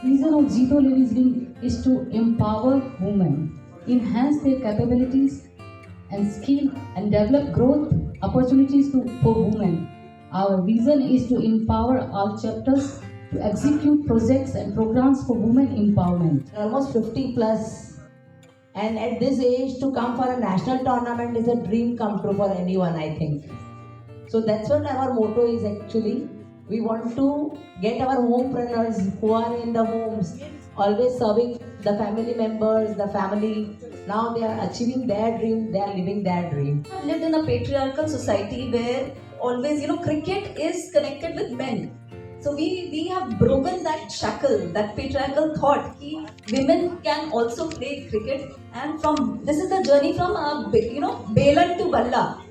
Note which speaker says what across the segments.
Speaker 1: Reason of Zito Ladies Wing is to empower women, enhance their capabilities and skill, and develop growth opportunities for women. Our vision is to empower all chapters to execute projects and programs for women empowerment.
Speaker 2: Almost 50 plus, and at this age to come for a national tournament is a dream come true for anyone, I think. So that's what our motto is actually. We want to get our homepreneurs who are in the homes, always serving the family members, the family. Now they are achieving their dream, they are living their dream.
Speaker 3: I've lived in a patriarchal society where always, cricket is connected with men. So we have broken that shackle, that patriarchal thought that women can also play cricket. And this is the journey from Belan to Balla.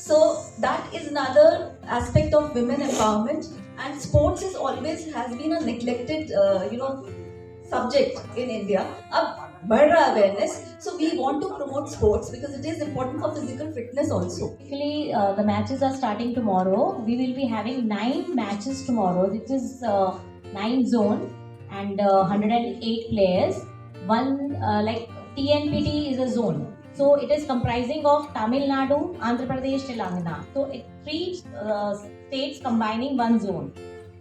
Speaker 3: So that is another aspect of women empowerment, and sports is always has been a neglected subject in India. Ab बढ़ रहा awareness, so we want to promote sports because it is important for physical fitness also.
Speaker 4: Basically, the matches are starting tomorrow. We will be having 9 matches tomorrow. This is 9 zone and 108 players. One like TNPT is a zone. So it is comprising of Tamil Nadu, Andhra Pradesh, Telangana. So it 3 states combining one zone.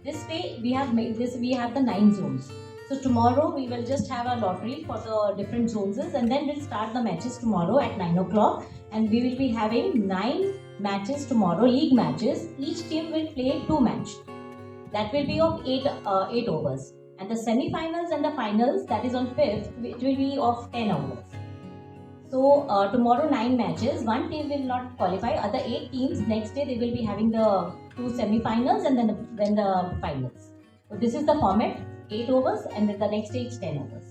Speaker 4: This way we have made this. We have the 9 zones. So tomorrow we will just have a lottery for the different zones, and then we'll start the matches tomorrow at 9 o'clock. And we will be having 9 matches tomorrow, league matches. Each team will play 2 matches. That will be of 8 overs. And the semi-finals and the finals, that is on 5th, which will be of 10 overs. So tomorrow 9 matches, one team will not qualify, other 8 teams next day they will be having the 2 semi-finals and then the finals. So this is the format, 8 overs and then the next day it's 10 overs.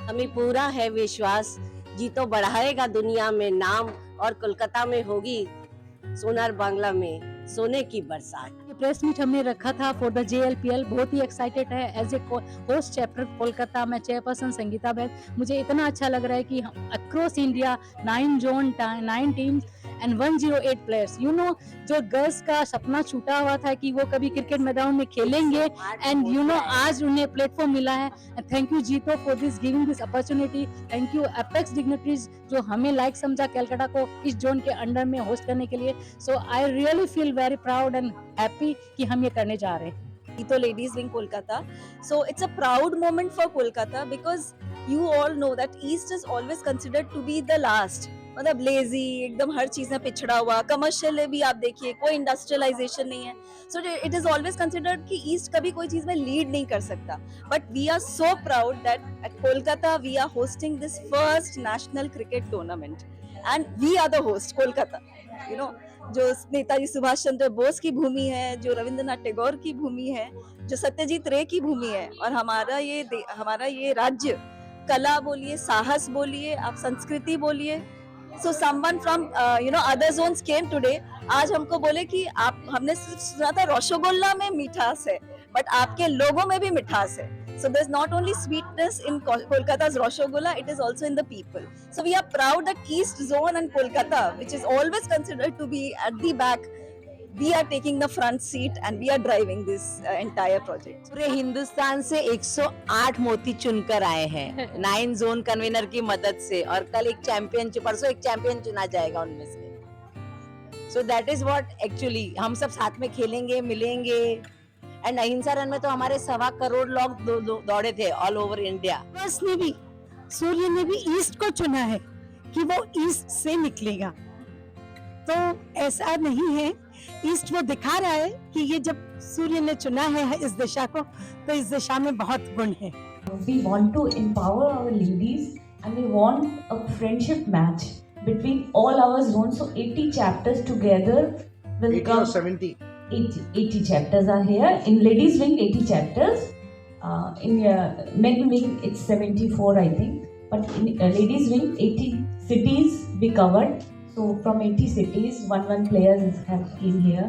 Speaker 5: हमें पूरा है विश्वास, जीतो बढ़ाएगा दुनिया में नाम और कोलकाता में होगी सोनार बांग्ला में सोने की बरसात।
Speaker 6: प्रेस मीट हमने रखा था फॉर द JLPL, बहुत ही एक्साइटेड है as a host chapter Kolkata में चेयरपर्सन संगीता बैद। मुझे इतना अच्छा लग रहा है कि across India 9 zone 9 teams and 108 players, जो गर्ल्स का सपना छूटा हुआ था कि वो कभी क्रिकेट मैदान में खेलेंगे, एंड आज उन्हें प्लेटफॉर्म मिला है। थैंक यू जीतो for this giving this opportunity. Thank you apex dignitaries जो हमें लाइक समझा कलकत्ता को इस जोन के अंडर में होस्ट करने के लिए। So I really feel very proud and happy कि हम ये करने जा रहे हैं।
Speaker 7: Zito Ladies Wing Kolkata. So it's a proud moment for Kolkata because you all know that East is always considered to be the last. मतलब lazy, एकदम हर चीज में पिछड़ा हुआ, कमर्शियल भी आप देखिए कोई इंडस्ट्रियलाइजेशन नहीं है। So it is always considered कि ईस्ट कभी कोई चीज में लीड नहीं कर सकता। But we are so proud that at Kolkata we are hosting this first national cricket tournament and we are the host Kolkata. जो नेताजी सुभाष चंद्र बोस की भूमि है, जो रविंद्रनाथ टैगोर की भूमि है, जो सत्यजीत रे की भूमि है, और हमारा ये राज्य कला बोलिए, साहस बोलिए, आप संस्कृति बोलिए। So someone from other zones came today. आज हमको बोले कि हमने सुना था रसगुल्ला में मिठास है, but आपके लोगों में भी मिठास है। So there's not only sweetness in Kolkata's Rasgulla, it is also in the people. So we are proud that East Zone and Kolkata, which is always considered to be at the back, we are taking the front seat and we are driving this entire project.
Speaker 5: पूरे हिंदुस्तान से 108 मोती चुनकर आए हैं 9 zone convener की मदद से, और कल परसों एक चैंपियन चुना जाएगा उनमें से। So that is what actually हम सब साथ में खेलेंगे, मिलेंगे। एंड अहिंसा रन में तो हमारे 1.25 करोड़ लोग दौड़े थे ऑल ओवर इंडिया।
Speaker 6: बस ने भी, सूर्य ने भी ईस्ट को चुना है कि वो ईस्ट से निकलेगा, तो ऐसा नहीं है। ईस्ट वो दिखा रहा है कि ये जब सूर्य ने चुना है इस दिशा को, तो इस दिशा में बहुत गुण है।
Speaker 1: We want to empower our ladies and we want a friendship match between all our zones. So 80 chapters together will
Speaker 8: 80
Speaker 1: come.
Speaker 8: or 70?
Speaker 1: 80 chapters are here. In ladies wing 80 chapters. In men wing it's 74 I think. But in ladies wing 80 cities we covered. So from 80 cities, one players have been here.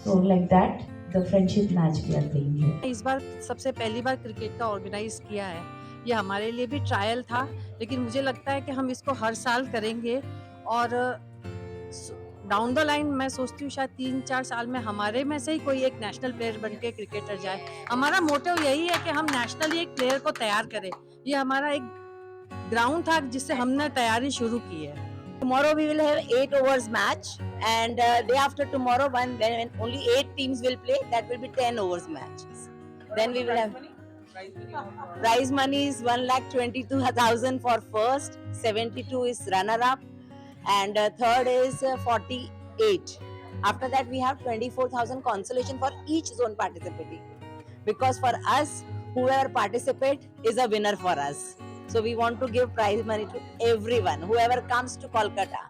Speaker 1: So like that, the friendship match we are playing here.
Speaker 6: इस बार सबसे पहली बार cricket का organise किया है। ये हमारे लिए भी ट्रायल था, लेकिन मुझे लगता है कि हम इसको हर साल करेंगे। और
Speaker 8: डाउन द लाइन मैं सोचती हूँ शायद 3-4 साल में हमारे में से ही कोई एक नेशनल प्लेयर बन के क्रिकेटर जाए। हमारा मोटिव यही है कि हम नेशनली एक प्लेयर को तैयार करें। ये हमारा एक ग्राउंड था जिससे हमने तैयारी शुरू की है।
Speaker 5: Tomorrow we will have 8 overs match, and day after tomorrow, when only 8 teams will play, that will be 10 overs matches. Then we will have prize money is 1,22,000 for first, 72 is runner up, and third is 48. After that we have 24,000 consolation for each zone participating, because for us whoever participate is a winner for us. So we want to give prize money to everyone, whoever comes to Kolkata.